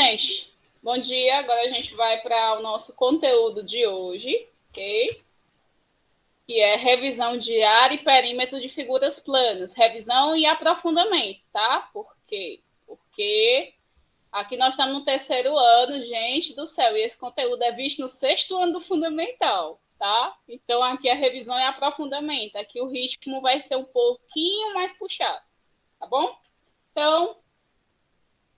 Gente, bom dia. Agora a gente vai para o nosso conteúdo de hoje, ok? Que é revisão de área e perímetro de figuras planas. Revisão e aprofundamento, tá? Por quê? Porque aqui nós estamos no terceiro ano, gente do céu, e esse conteúdo é visto no sexto ano do fundamental, tá? Então aqui é revisão e aprofundamento. Aqui o ritmo vai ser um pouquinho mais puxado, tá bom? Então,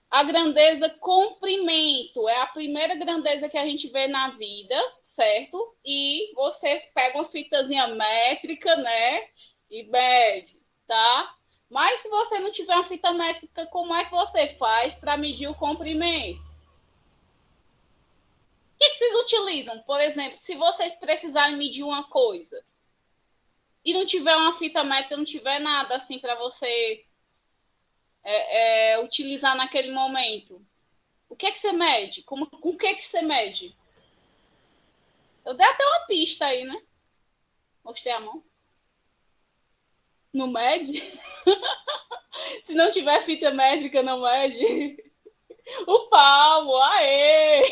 a grandeza comprimento é a primeira grandeza que a gente vê na vida, certo? E você pega uma fitazinha métrica, né? E mede, tá? Mas se você não tiver uma fita métrica, como é que você faz para medir o comprimento? O que vocês utilizam? Por exemplo, se vocês precisarem medir uma coisa e não tiver uma fita métrica, não tiver nada assim para você utilizar naquele momento, o que é que você mede? Com o que é que você mede? Eu dei até uma pista aí, né? Mostrei a mão. Não mede? Se não tiver fita métrica, não mede. O palmo, aê!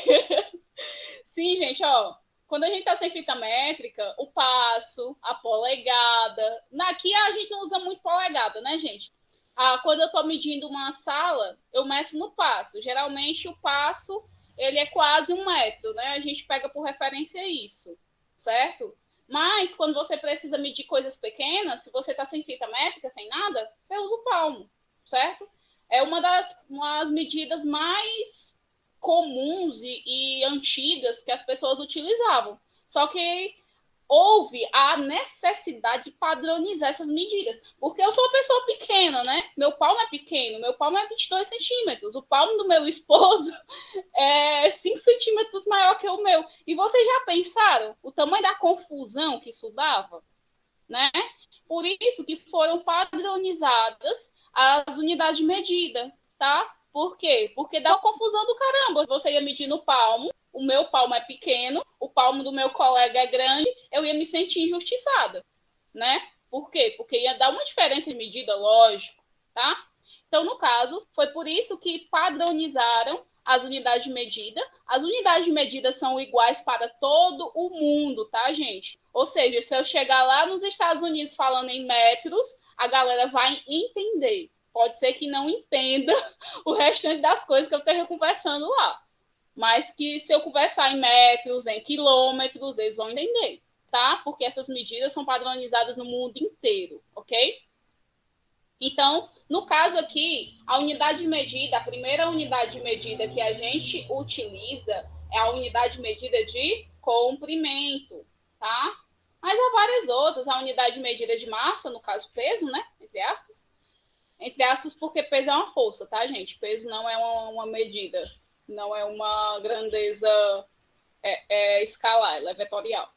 Sim, gente, ó. Quando a gente tá sem fita métrica, o passo, a polegada. Aqui a gente não usa muito polegada, né, gente? Quando eu tô medindo uma sala, eu meço no passo. Geralmente o passo, ele é quase 1 metro, né? A gente pega por referência isso, certo? Mas quando você precisa medir coisas pequenas, se você tá sem fita métrica, sem nada, você usa o palmo, certo? É umas medidas mais comuns e antigas que as pessoas utilizavam. Só que houve a necessidade de padronizar essas medidas. Porque eu sou uma pessoa pequena, né? Meu palmo é pequeno, meu palmo é 22 centímetros. O palmo do meu esposo é 5 centímetros maior que o meu. E vocês já pensaram o tamanho da confusão que isso dava? Né? Por isso que foram padronizadas as unidades de medida, tá? Por quê? Porque dá uma confusão do caramba. Você ia medir no palmo, o meu palmo é pequeno, o palmo do meu colega é grande, eu ia me sentir injustiçada, né? Por quê? Porque ia dar uma diferença de medida, lógico, tá? Então, no caso, foi por isso que padronizaram as unidades de medida. As unidades de medida são iguais para todo o mundo, tá, gente? Ou seja, se eu chegar lá nos Estados Unidos falando em metros, a galera vai entender. Pode ser que não entenda o restante das coisas que eu esteja conversando lá. Mas que se eu conversar em metros, em quilômetros, eles vão entender, tá? Porque essas medidas são padronizadas no mundo inteiro, ok? Então, no caso aqui, a unidade de medida, a primeira unidade de medida que a gente utiliza é a unidade de medida de comprimento, tá? Mas há várias outras, a unidade de medida de massa, no caso peso, né? Entre aspas, porque peso é uma força, tá, gente? Peso não é uma medida, não é uma grandeza escalar, ela é vetorial.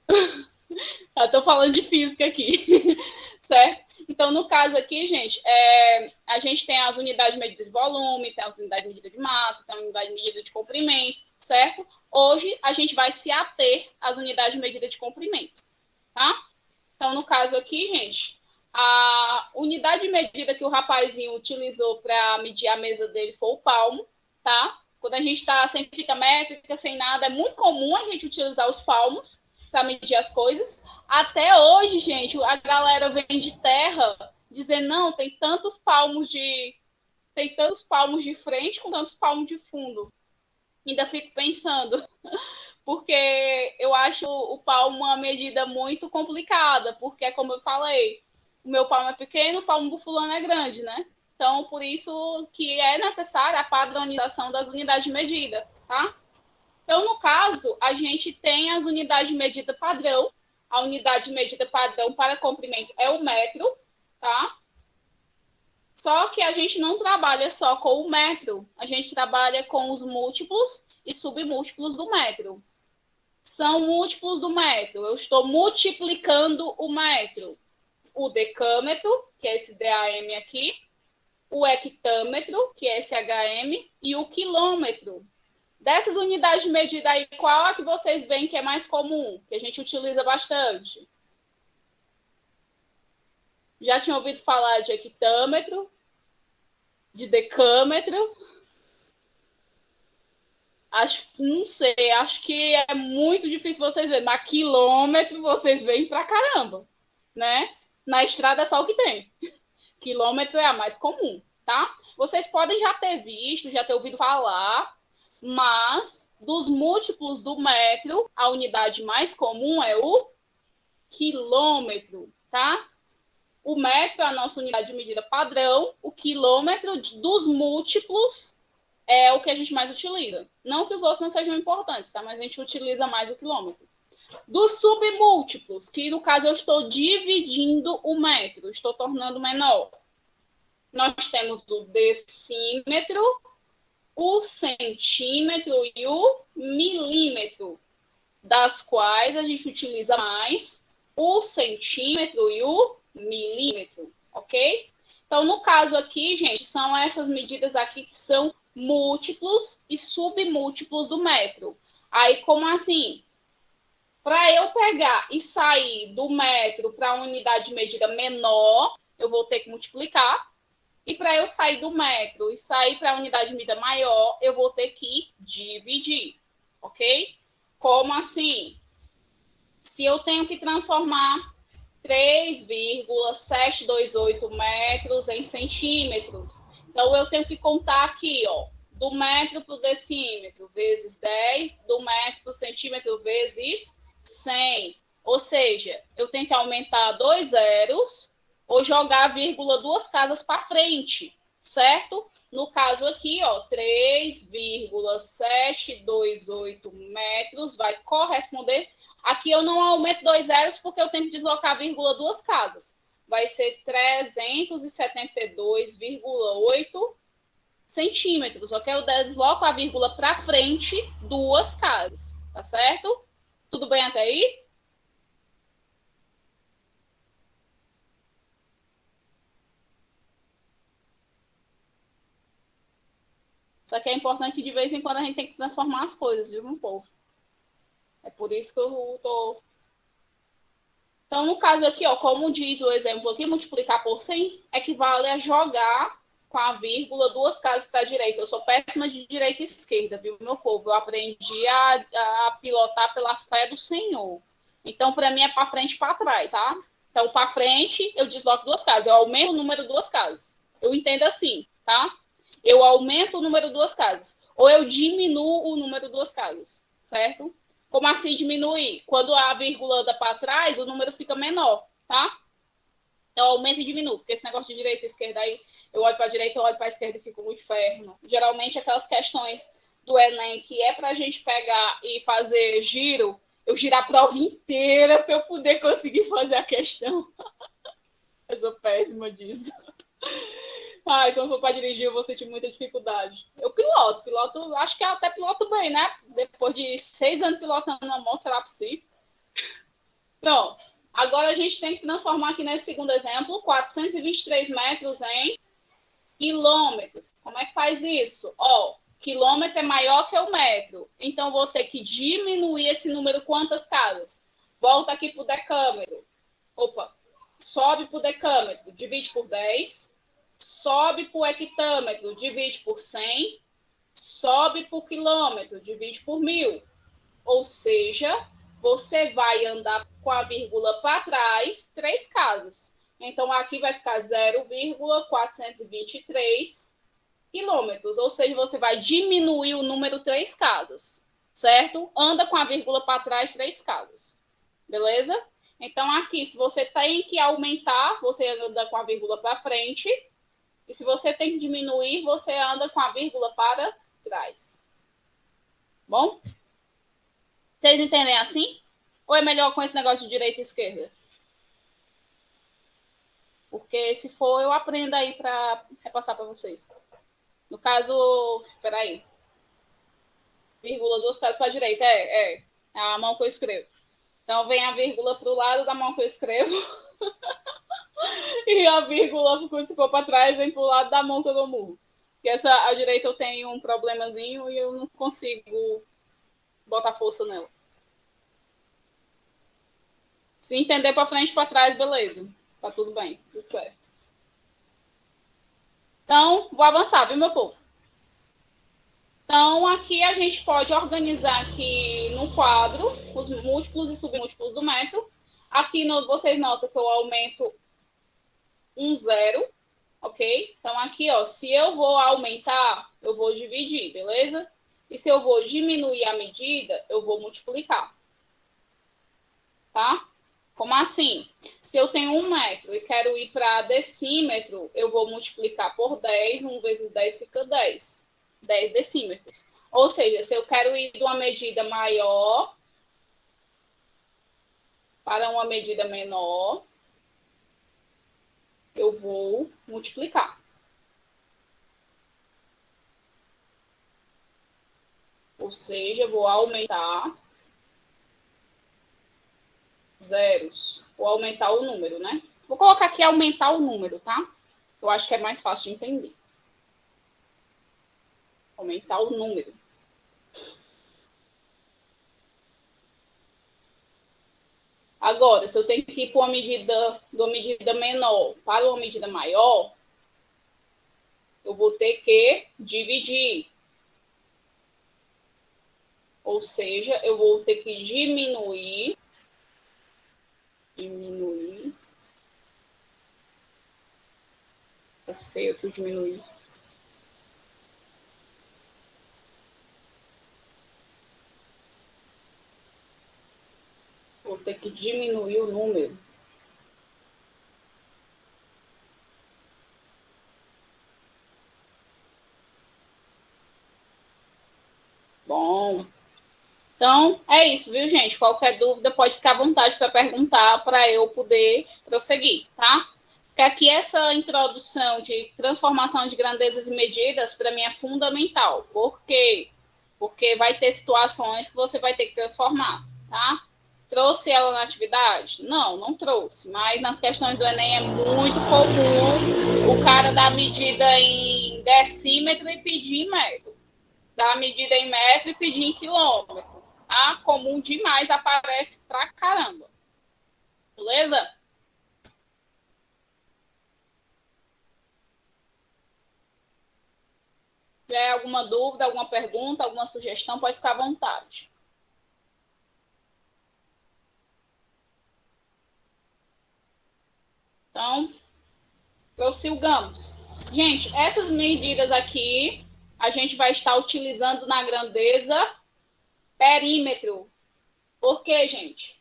Eu tô falando de física aqui, certo? Então, no caso aqui, gente, a gente tem as unidades de medida de volume, tem as unidades de medida de massa, tem a unidade de medida de comprimento, certo? Hoje, a gente vai se ater às unidades de medida de comprimento, tá? Então, no caso aqui, gente, a unidade de medida que o rapazinho utilizou para medir a mesa dele foi o palmo, tá? Quando a gente está sem fita métrica, sem nada, é muito comum a gente utilizar os palmos para medir as coisas. Até hoje, gente, a galera vem de terra dizendo, não, tem tantos palmos de frente com tantos palmos de fundo. Ainda fico pensando, porque eu acho o palmo uma medida muito complicada, porque, como eu falei, o meu palmo é pequeno, o palmo do fulano é grande, né? Então, por isso que é necessária a padronização das unidades de medida, tá? Então, no caso, a gente tem as unidades de medida padrão. A unidade de medida padrão para comprimento é o metro, tá? Só que a gente não trabalha só com o metro, a gente trabalha com os múltiplos e submúltiplos do metro. São múltiplos do metro. Eu estou multiplicando o metro. O decâmetro, que é esse DAM aqui, o hectâmetro, que é esse HM, e o quilômetro. Dessas unidades de medida aí, qual a que vocês veem que é mais comum, que a gente utiliza bastante? Já tinha ouvido falar de hectâmetro, de decâmetro? não sei, acho que é muito difícil vocês verem, mas quilômetro vocês veem pra caramba, né? Na estrada é só o que tem. Quilômetro é a mais comum, tá? Vocês podem já ter visto, já ter ouvido falar, mas dos múltiplos do metro, a unidade mais comum é o quilômetro, tá? O metro é a nossa unidade de medida padrão, o quilômetro dos múltiplos é o que a gente mais utiliza. Não que os outros não sejam importantes, tá? Mas a gente utiliza mais o quilômetro. Dos submúltiplos, que no caso eu estou dividindo o metro, estou tornando menor. Nós temos o decímetro, o centímetro e o milímetro, das quais a gente utiliza mais o centímetro e o milímetro, ok? Então, no caso aqui, gente, são essas medidas aqui que são múltiplos e submúltiplos do metro. Aí, como assim? Para eu pegar e sair do metro para a unidade de medida menor, eu vou ter que multiplicar. E para eu sair do metro e sair para a unidade de medida maior, eu vou ter que dividir, ok? Como assim? Se eu tenho que transformar 3,728 metros em centímetros, então eu tenho que contar aqui, ó, do metro para o decímetro vezes 10, do metro para o centímetro vezes 100. Ou seja, eu tenho que aumentar 2 zeros ou jogar a vírgula 2 casas para frente, certo? No caso aqui, ó, 3,728 metros vai corresponder. Aqui eu não aumento 2 zeros porque eu tenho que deslocar a vírgula 2 casas. Vai ser 372,8 centímetros, ok? Eu desloco a vírgula para frente 2 casas, tá certo? Tudo bem até aí? Só que é importante que de vez em quando a gente tem que transformar as coisas, viu, meu povo? É por isso que eu tô... Então, no caso aqui, ó, como diz o exemplo aqui, multiplicar por 100 equivale a jogar com a vírgula 2 casas para a direita. Eu sou péssima de direita e esquerda, viu, meu povo? Eu aprendi a pilotar pela fé do Senhor. Então, para mim, é para frente e para trás, tá? Então, para frente, eu desloco 2 casas. Eu aumento o número 2 casas. Eu entendo assim, tá? Eu aumento o número 2 casas. Ou eu diminuo o número 2 casas, certo? Como assim diminuir? Quando a vírgula anda para trás, o número fica menor, tá? Então, aumenta e diminui, porque esse negócio de direita e esquerda aí, eu olho para a direita, eu olho para a esquerda e fico no inferno. Geralmente, aquelas questões do Enem que é para a gente pegar e fazer giro, eu giro a prova inteira para eu poder conseguir fazer a questão. Eu sou péssima disso. Ai, quando for para dirigir, eu vou sentir muita dificuldade. Eu piloto, acho que até piloto bem, né? Depois de 6 anos pilotando na moto, será possível? Pronto. Agora a gente tem que transformar aqui nesse segundo exemplo, 423 metros em quilômetros. Como é que faz isso? Ó, quilômetro é maior que o metro. Então, eu vou ter que diminuir esse número quantas casas? Volta aqui para o decâmetro. Opa, sobe para o decâmetro, divide por 10. Sobe para o hectômetro, divide por 100. Sobe por quilômetro, divide por 1000. Ou seja, você vai andar com a vírgula para trás 3 casas. Então, aqui vai ficar 0,423 quilômetros. Ou seja, você vai diminuir o número 3 casas, certo? Anda com a vírgula para trás 3 casas. Beleza? Então, aqui, se você tem que aumentar, você anda com a vírgula para frente. E se você tem que diminuir, você anda com a vírgula para trás. Bom? Vocês entendem assim? Ou é melhor com esse negócio de direita e esquerda? Porque se for, eu aprendo aí para repassar para vocês. No caso, espera aí. Vírgula, 2 casas para a direita. É a mão que eu escrevo. Então, vem a vírgula para o lado da mão que eu escrevo. E a vírgula, se for para trás, vem para o lado da mão que eu dou murro. Porque a direita eu tenho um problemazinho e eu não consigo botar força nela. Se entender para frente e para trás, beleza. Tá tudo bem, tudo certo. Então, vou avançar, viu, meu povo? Então, aqui a gente pode organizar aqui no quadro os múltiplos e submúltiplos do metro. Aqui vocês notam que eu aumento um zero, ok? Então, aqui, ó, se eu vou aumentar, eu vou dividir, beleza? E se eu vou diminuir a medida, eu vou multiplicar, tá? Como assim? Se eu tenho 1 metro e quero ir para decímetro, eu vou multiplicar por 10, 1 vezes 10 fica 10. 10 decímetros. Ou seja, se eu quero ir de uma medida maior para uma medida menor, eu vou multiplicar. Ou seja, eu vou aumentar zeros. Vou aumentar o número, né? Vou colocar aqui aumentar o número, tá? Eu acho que é mais fácil de entender. Aumentar o número. Agora, se eu tenho que ir para de uma medida menor para uma medida maior, eu vou ter que dividir. Ou seja, eu vou ter que diminuir. É feio que eu diminuir. Vou ter que diminuir o número. Bom. Então, é isso, viu, gente? Qualquer dúvida pode ficar à vontade para perguntar para eu poder prosseguir, tá? Porque aqui essa introdução de transformação de grandezas e medidas, para mim, é fundamental. Por quê? Porque vai ter situações que você vai ter que transformar, tá? Trouxe ela na atividade? Não, não trouxe. Mas nas questões do Enem é muito comum o cara dar medida em decímetro e pedir em metro. Dar medida em metro e pedir em quilômetro. Tá? Comum demais, aparece pra caramba. Beleza? Se tiver alguma dúvida, alguma pergunta, alguma sugestão, pode ficar à vontade. Então, prossigamos. Gente, essas medidas aqui a gente vai estar utilizando na grandeza perímetro. Por quê, gente?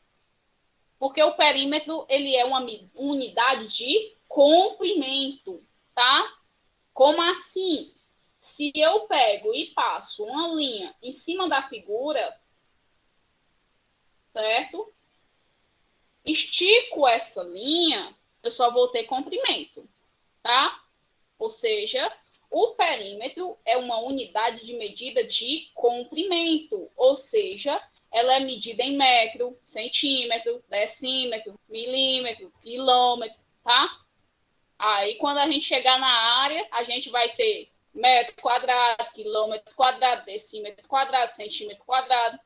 Porque o perímetro ele é uma unidade de comprimento, tá? Como assim? Se eu pego e passo uma linha em cima da figura, certo? Estico essa linha, eu só vou ter comprimento, tá? Ou seja, o perímetro é uma unidade de medida de comprimento, ou seja, ela é medida em metro, centímetro, decímetro, milímetro, quilômetro, tá? Aí, quando a gente chegar na área, a gente vai ter metro quadrado, quilômetro quadrado, decímetro quadrado, centímetro quadrado.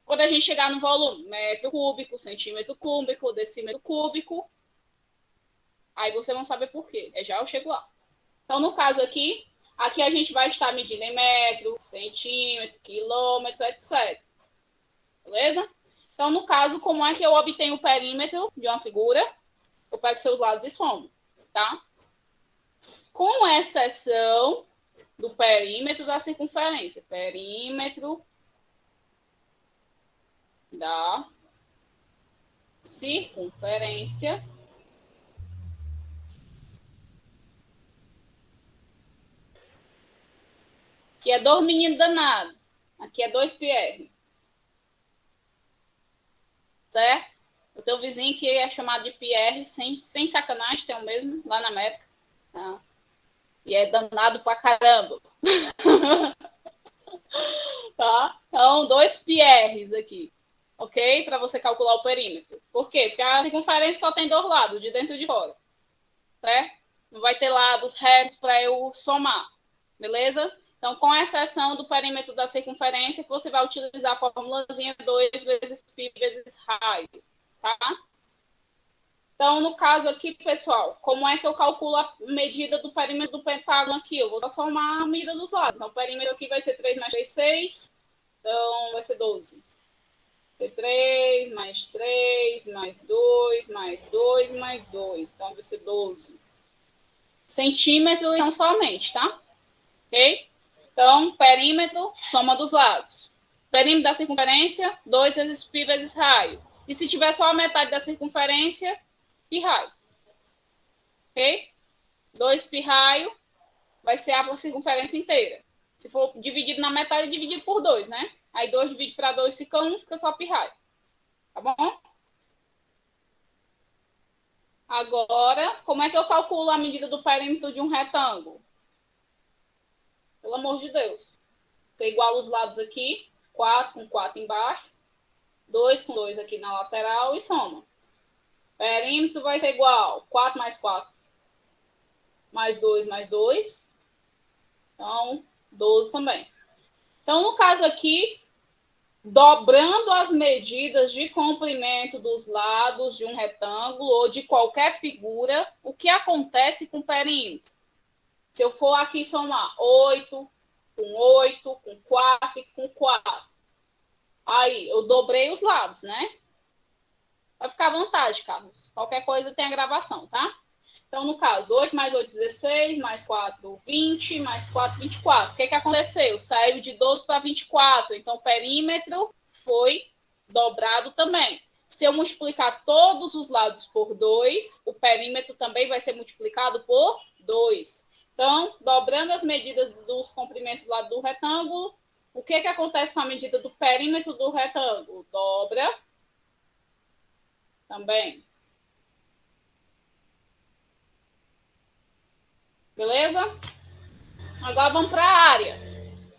Quando a gente chegar no volume, metro cúbico, centímetro cúbico, decímetro cúbico, aí vocês vão saber por quê. Já eu chego lá. Então, no caso aqui a gente vai estar medindo em metro, centímetro, quilômetro, etc. Beleza? Então, no caso, como é que eu obtenho o perímetro de uma figura? Eu pego seus lados e somo, tá? Com exceção do perímetro da circunferência. Perímetro da circunferência que é 2 meninos danados. Aqui é 2 Pierre. Certo? Eu tenho um vizinho que é chamado de Pierre, sem sacanagem, tem o mesmo lá na América. Tá? E é danado pra caramba. Tá? Então, 2 Pierres aqui. Ok? Para você calcular o perímetro. Por quê? Porque a circunferência só tem 2 lados, de dentro e de fora. Certo? Não vai ter lados retos para eu somar. Beleza? Então, com exceção do perímetro da circunferência, que você vai utilizar a formulazinha 2 vezes π vezes raio. Tá? Então, no caso aqui, pessoal, como é que eu calculo a medida do perímetro do pentágono aqui? Eu vou só somar a medida dos lados. Então, o perímetro aqui vai ser 3 mais 3, 6. Então, vai ser 12. Vai ser 3 mais 3 mais 2 mais 2 mais 2. Então, vai ser 12 centímetros, então, somente, tá? Ok? Então, perímetro, soma dos lados. Perímetro da circunferência, 2 vezes π vezes raio. E se tiver só a metade da circunferência, π raio. Ok? 2π raio vai ser a circunferência inteira. Se for dividido na metade, dividido por 2, né? Aí 2 dividido para 2 fica 1, fica só π raio. Tá bom? Agora, como é que eu calculo a medida do perímetro de um retângulo? Pelo amor de Deus. Você iguala os lados aqui, 4 com 4 embaixo, 2 com 2 aqui na lateral e soma. Perímetro vai ser igual 4 mais 4 mais 2 mais 2. Então, 12 também. Então, no caso aqui, dobrando as medidas de comprimento dos lados de um retângulo ou de qualquer figura, o que acontece com o perímetro? Se eu for aqui somar 8 com 8, com 4 e com 4. Aí, eu dobrei os lados, né? Vai ficar à vontade, Carlos. Qualquer coisa tem a gravação, tá? Então, no caso, 8 mais 8, 16, mais 4, 20, mais 4, 24. O que aconteceu? Saiu de 12 para 24. Então, o perímetro foi dobrado também. Se eu multiplicar todos os lados por 2, o perímetro também vai ser multiplicado por 2. Então, dobrando as medidas dos comprimentos do lado do retângulo, o que acontece com a medida do perímetro do retângulo? Dobra também. Beleza? Agora vamos para a área.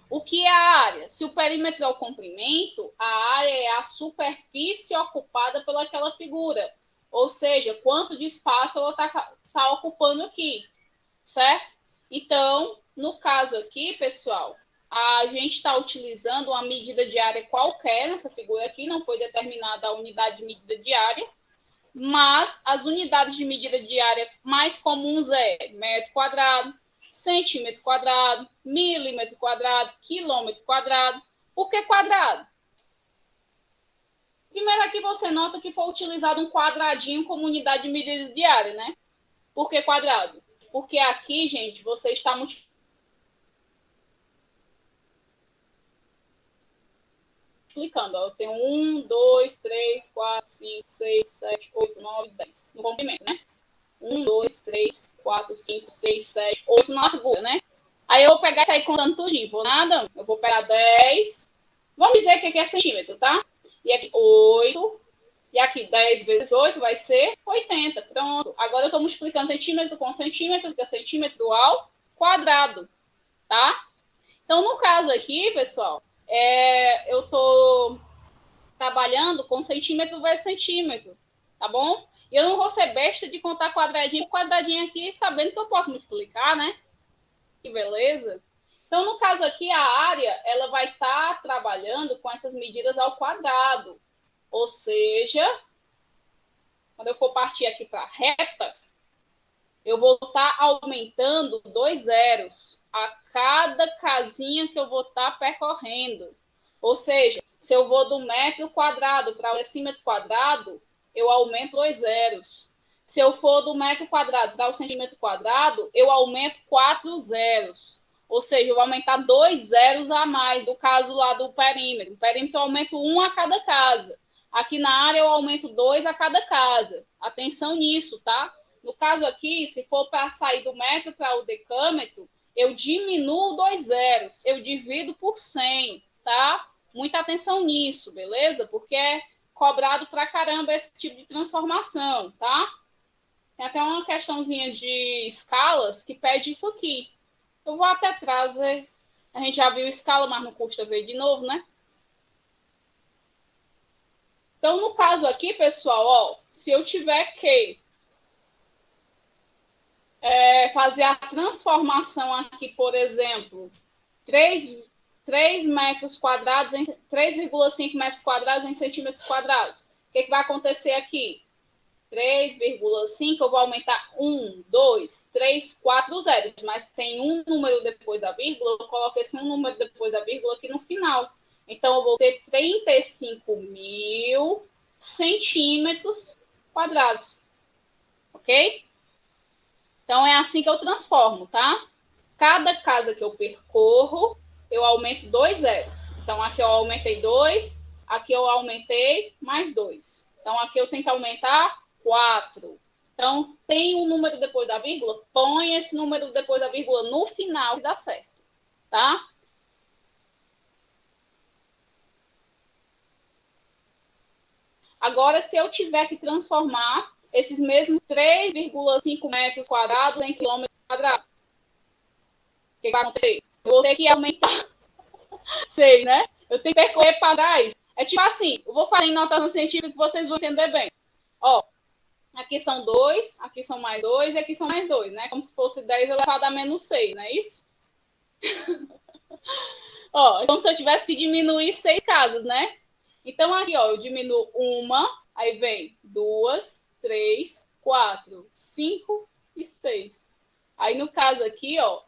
O que é a área? Se o perímetro é o comprimento, a área é a superfície ocupada pelaquela figura. Ou seja, quanto de espaço ela está ocupando aqui, certo? Então, no caso aqui, pessoal, a gente está utilizando uma medida de área qualquer nessa figura aqui, não foi determinada a unidade de medida de área, mas as unidades de medida de área mais comuns é metro quadrado, centímetro quadrado, milímetro quadrado, quilômetro quadrado. Por que quadrado? Primeiro aqui você nota que foi utilizado um quadradinho como unidade de medida de área, né? Por que quadrado? Porque aqui, gente, você está multiplicando. Eu tenho 1, 2, 3, 4, 5, 6, 7, 8, 9, 10 no comprimento, né? 1, 2, 3, 4, 5, 6, 7, 8 na largura, né? Aí eu vou pegar isso aí contando tudinho. Vou nada, eu vou pegar 10. Vamos dizer que aqui é centímetro, tá? E aqui 8. E aqui 10 vezes 8 vai ser 80. Pronto. Agora eu estou multiplicando centímetro com centímetro, que é centímetro ao quadrado, tá? Então, no caso aqui, pessoal, eu estou trabalhando com centímetro vezes centímetro, tá bom? E eu não vou ser besta de contar quadradinho por quadradinho aqui, sabendo que eu posso multiplicar, né? Que beleza. Então, no caso aqui, a área, ela vai estar trabalhando com essas medidas ao quadrado. Ou seja, quando eu for partir aqui para a reta, eu vou estar aumentando 2 zeros a cada casinha que eu vou estar percorrendo. Ou seja, se eu vou do metro quadrado para o decímetro quadrado, eu aumento 2 zeros. Se eu for do metro quadrado para o centímetro quadrado, eu aumento 4 zeros. Ou seja, eu vou aumentar 2 zeros a mais do caso lá do perímetro. O perímetro eu aumento 1 a cada casa. Aqui na área eu aumento 2 a cada casa. Atenção nisso, tá? No caso aqui, se for para sair do metro para o decâmetro, eu diminuo 2 zeros. Eu divido por 100, tá? Muita atenção nisso, beleza? Porque é cobrado pra caramba esse tipo de transformação, tá? Tem até uma questãozinha de escalas que pede isso aqui. Eu vou até trazer. A gente já viu escala, mas não custa ver de novo, né? Então, no caso aqui, pessoal, ó, se eu tiver que fazer a transformação aqui, por exemplo, 3 metros quadrados em 3,5 metros quadrados em centímetros quadrados. O que vai acontecer aqui? 3,5, eu vou aumentar 1, 2, 3, 4 zeros, mas tem um número depois da vírgula, eu coloco esse um número depois da vírgula aqui no final. Então, eu vou ter 35.000 centímetros quadrados. Ok? Então, é assim que eu transformo, tá? Cada casa que eu percorro, eu aumento 2 zeros. Então, aqui eu aumentei 2, aqui eu aumentei mais 2. Então, aqui eu tenho que aumentar 4. Então, tem um número depois da vírgula, põe esse número depois da vírgula no final que dá certo, tá? Agora, se eu tiver que transformar esses mesmos 3,5 metros quadrados em quilômetros quadrados, o que vai acontecer? Eu vou ter que aumentar 6, né? Eu tenho que percorrer para trás. É tipo assim, eu vou falar em notação científica que vocês vão entender bem. Ó, aqui são 2, aqui são mais 2 e aqui são mais 2, né? Como se fosse 10 elevado a menos 6, não é isso? Ó, é como se eu tivesse que diminuir 6 casas, né? Então, aqui, ó, eu diminuo uma, aí vem 2, 3, 4, 5 e 6. Aí, no caso aqui, ó,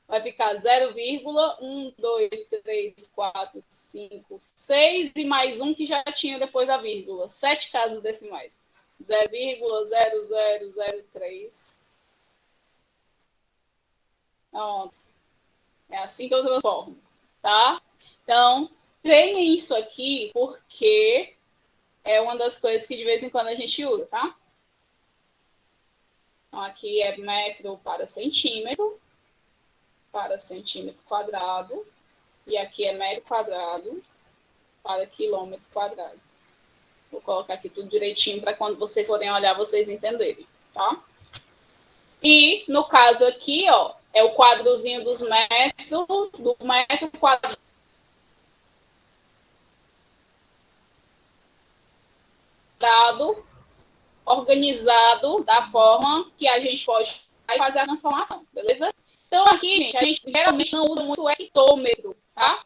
vai ficar 0,1, 2, 3, 4, 5, 6 e mais um que já tinha depois da vírgula. 7 casas decimais. 0,0003. Pronto. É assim que eu transformo, tá? Então, treinem isso aqui porque é uma das coisas que de vez em quando a gente usa, tá? Então, aqui é metro para centímetro quadrado. E aqui é metro quadrado para quilômetro quadrado. Vou colocar aqui tudo direitinho para quando vocês forem olhar, vocês entenderem, tá? E, no caso aqui, ó, é o quadrozinho do metro quadrado organizado da forma que a gente pode fazer a transformação, beleza? Então, aqui, gente, a gente geralmente não usa muito o hectômetro, tá?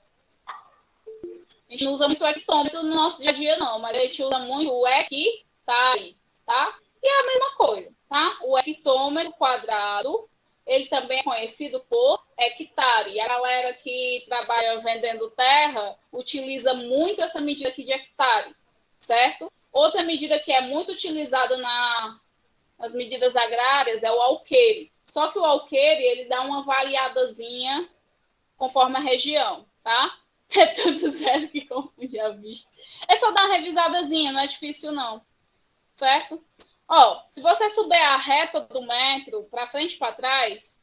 A gente não usa muito o hectômetro no nosso dia a dia, não, mas a gente usa muito o hectare, tá? E é a mesma coisa, tá? O hectômetro quadrado, ele também é conhecido por hectare. E a galera que trabalha vendendo terra utiliza muito essa medida aqui de hectare, certo? Outra medida que é muito utilizada nas medidas agrárias é o alqueire. Só que o alqueire, ele dá uma variadazinha conforme a região, tá? É tudo zero que confunde a vista. É só dar uma revisadazinha, não é difícil não, certo? Ó, se você souber a reta do metro para frente e para trás,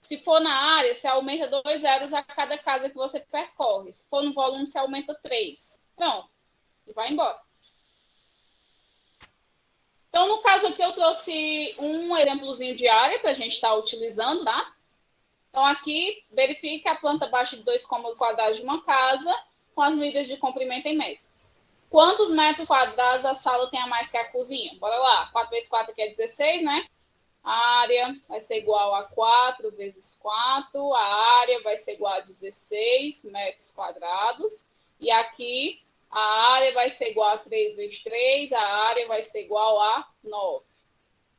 se for na área, você aumenta 2 zeros a cada casa que você percorre. Se for no volume, você aumenta 3. Pronto, e vai embora. Então, no caso aqui, eu trouxe um exemplozinho de área para a gente estar utilizando, tá? Então, aqui, verifique a planta baixa de 2 cômodos quadrados de uma casa com as medidas de comprimento em metro. Quantos metros quadrados a sala tem a mais que a cozinha? Bora lá. 4 vezes 4 aqui é 16, né? A área vai ser igual a 4 vezes 4. A área vai ser igual a 16 metros quadrados. E aqui, a área vai ser igual a 3 vezes 3. A área vai ser igual a 9.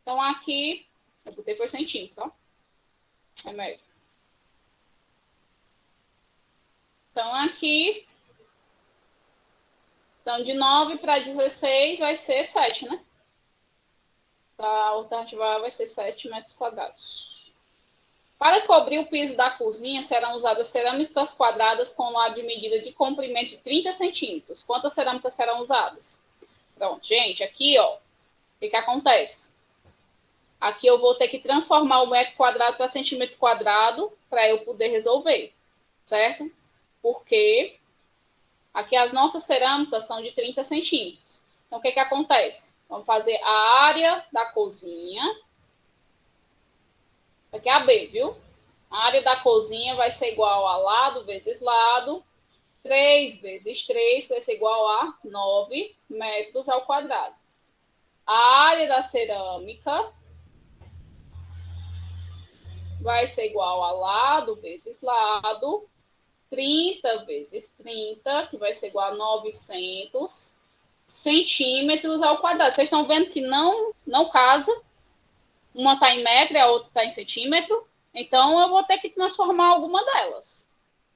Então, aqui, eu botei por centímetro, ó. É metro. Então, aqui, então, de 9 para 16 vai ser 7, né? A alternativa A vai ser 7 metros quadrados. Para cobrir o piso da cozinha, serão usadas cerâmicas quadradas com lado de medida de comprimento de 30 centímetros. Quantas cerâmicas serão usadas? Pronto, gente, aqui, ó, o que acontece? Aqui eu vou ter que transformar o metro quadrado para centímetro quadrado para eu poder resolver, certo? Porque aqui as nossas cerâmicas são de 30 centímetros. Então, o que acontece? Vamos fazer a área da cozinha. Aqui é a B, viu? A área da cozinha vai ser igual a lado vezes lado. 3 vezes 3 vai ser igual a 9 metros ao quadrado. A área da cerâmica vai ser igual a lado vezes lado. 30 vezes 30, que vai ser igual a 900. centímetros ao quadrado. Vocês estão vendo que não casa. Uma está em metro e a outra está em centímetro. Então, eu vou ter que transformar alguma delas.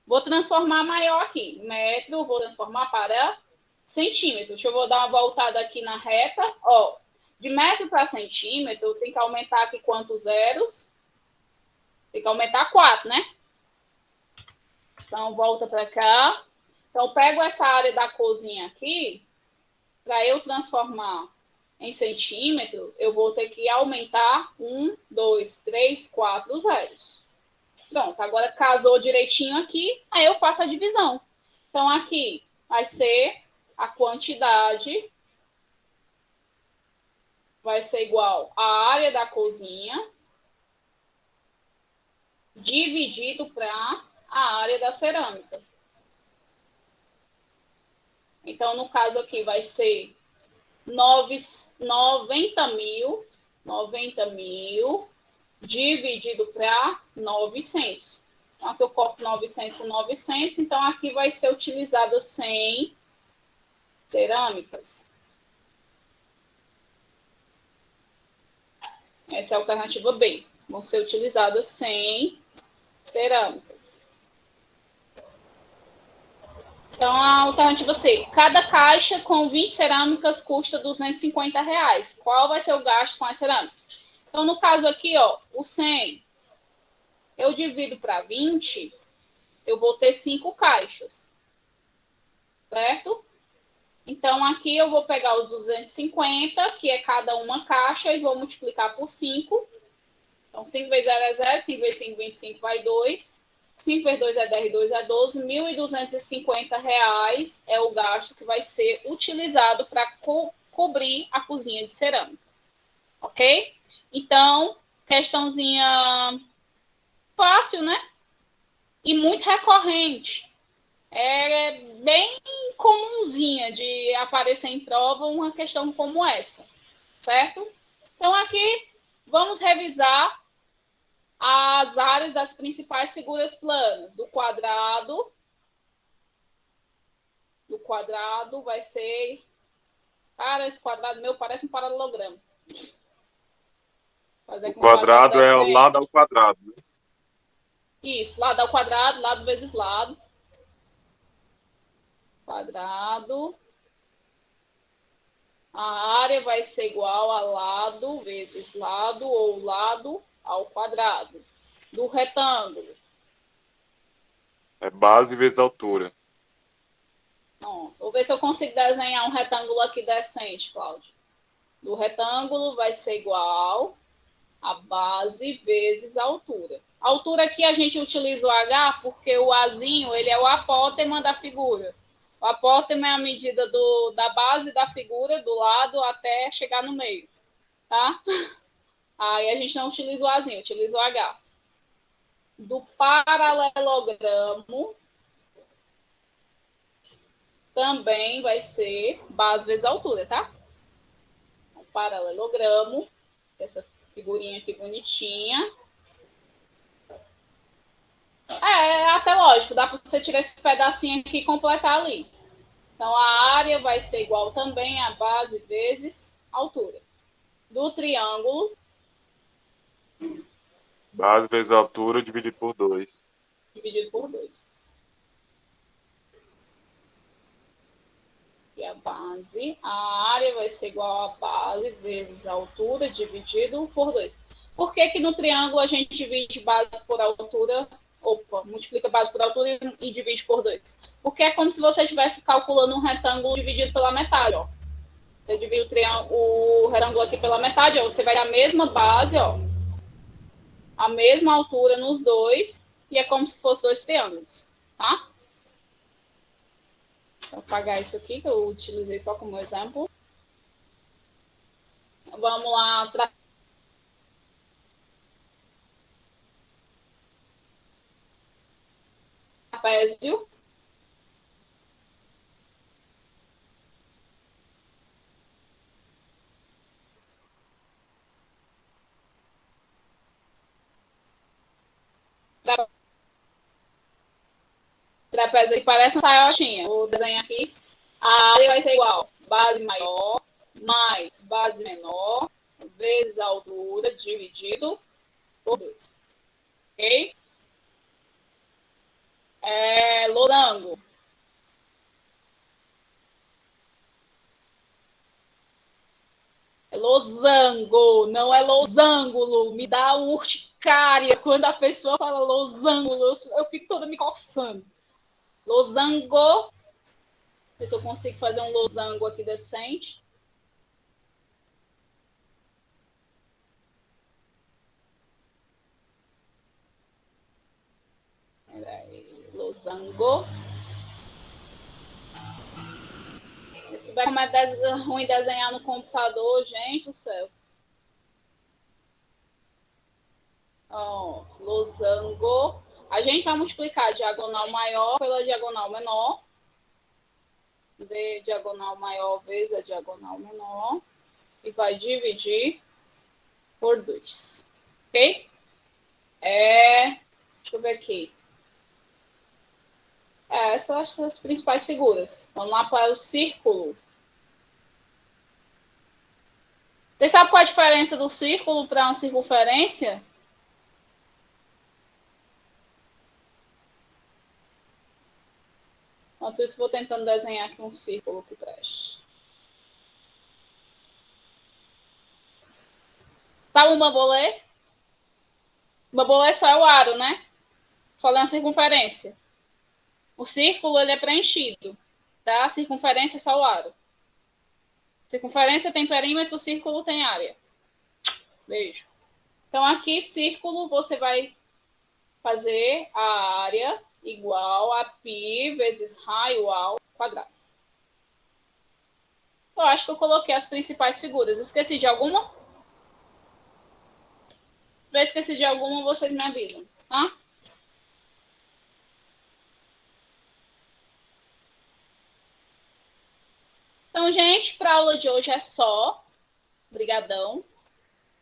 Vou transformar maior aqui. Metro, vou transformar para centímetro. Deixa eu dar uma voltada aqui na reta. Ó, de metro para centímetro, tem que aumentar aqui quantos zeros? Tem que aumentar 4, né? Então, volta para cá. Então, eu pego essa área da cozinha aqui. Para eu transformar em centímetro, eu vou ter que aumentar 1, 2, 3, 4 zeros. Pronto, agora casou direitinho aqui, aí eu faço a divisão. Então, aqui vai ser a quantidade, vai ser igual à área da cozinha, dividido para a área da cerâmica. Então, no caso aqui, vai ser 90 mil dividido para 900. Então, aqui eu corto 900 por 900, então aqui vai ser utilizada 100 cerâmicas. Essa é a alternativa B. Vão ser utilizadas 100 cerâmicas. Então, a alternativa C. Cada caixa com 20 cerâmicas custa R$250. Qual vai ser o gasto com as cerâmicas? Então, no caso aqui, ó, o 100, eu divido para 20, eu vou ter 5 caixas. Certo? Então, aqui eu vou pegar os 250, que é cada uma caixa, e vou multiplicar por 5. Então, 5 vezes 0 é 0, 5 vezes 5, 25, vai 2. 5 vezes 2 é 10, 2 é 12. R$1.250 é o gasto que vai ser utilizado para cobrir a cozinha de cerâmica. Ok? Então, questãozinha fácil, né? E muito recorrente. É bem comunzinha de aparecer em prova uma questão como essa, certo? Então, aqui, vamos revisar as áreas das principais figuras planas. Do quadrado vai ser... Cara, esse quadrado meu parece um paralelogramo. O quadrado é o lado ao quadrado, né? Isso, lado ao quadrado, lado vezes lado. Quadrado. A área vai ser igual a lado vezes lado ou lado ao quadrado. Do retângulo. É base vezes altura. Não, vou ver se eu consigo desenhar um retângulo aqui decente, Cláudio. Do retângulo vai ser igual a base vezes a altura. A altura aqui a gente utiliza o H porque o Azinho ele é o apótema da figura. O apótema é a medida da base da figura, do lado até chegar no meio. Tá? Aí a gente não utiliza o Azinho, utiliza o H. Do paralelogramo também vai ser base vezes altura, tá? O paralelogramo, essa figurinha aqui bonitinha. É até lógico, dá para você tirar esse pedacinho aqui e completar ali. Então, a área vai ser igual também a base vezes altura. Do triângulo. Base vezes altura dividido por 2. Dividido por 2. E a base, a área vai ser igual a base vezes a altura dividido por 2. Por que que no triângulo a gente divide base por altura? Opa, multiplica base por altura e divide por 2. Porque é como se você estivesse calculando um retângulo dividido pela metade, ó. Você divide o retângulo aqui pela metade, ó. Você vai ter a mesma base, ó. A mesma altura nos dois. E é como se fossem 2 triângulos, tá? Vou apagar isso aqui, que eu utilizei só como exemplo. Vamos lá. Trapézio. Trapézio que parece uma saiotinha. Vou desenhar aqui. A área vai ser igual base maior mais base menor vezes a altura dividido por 2. Ok? Losango. É losango, não é losângulo. Me dá uma urticária quando a pessoa fala losângulo. Eu fico toda me coçando. Losango. Ver se eu consigo fazer um losango aqui decente. Peraí. Losango. Isso vai como é ruim desenhar no computador, gente do céu. Pronto, losango. A gente vai multiplicar a diagonal maior pela diagonal menor. D diagonal maior vezes a diagonal menor. E vai dividir por 2. Ok? Deixa eu ver aqui. Essas são as principais figuras. Vamos lá para o círculo. Você sabe qual é a diferença do círculo para uma circunferência? Enquanto isso, vou tentando desenhar aqui um círculo que preste. Sabe um bambolê? O bambolê só é o aro, né? Só dá uma circunferência. O círculo, ele é preenchido. Tá? A circunferência é só o aro. Circunferência tem perímetro, o círculo tem área. Beijo. Então, aqui, círculo, você vai fazer a área igual a π vezes raio ao quadrado. Eu acho que eu coloquei as principais figuras. Esqueci de alguma? Se eu esqueci de alguma, vocês me avisam, tá? Então, gente, para a aula de hoje é só. Obrigadão.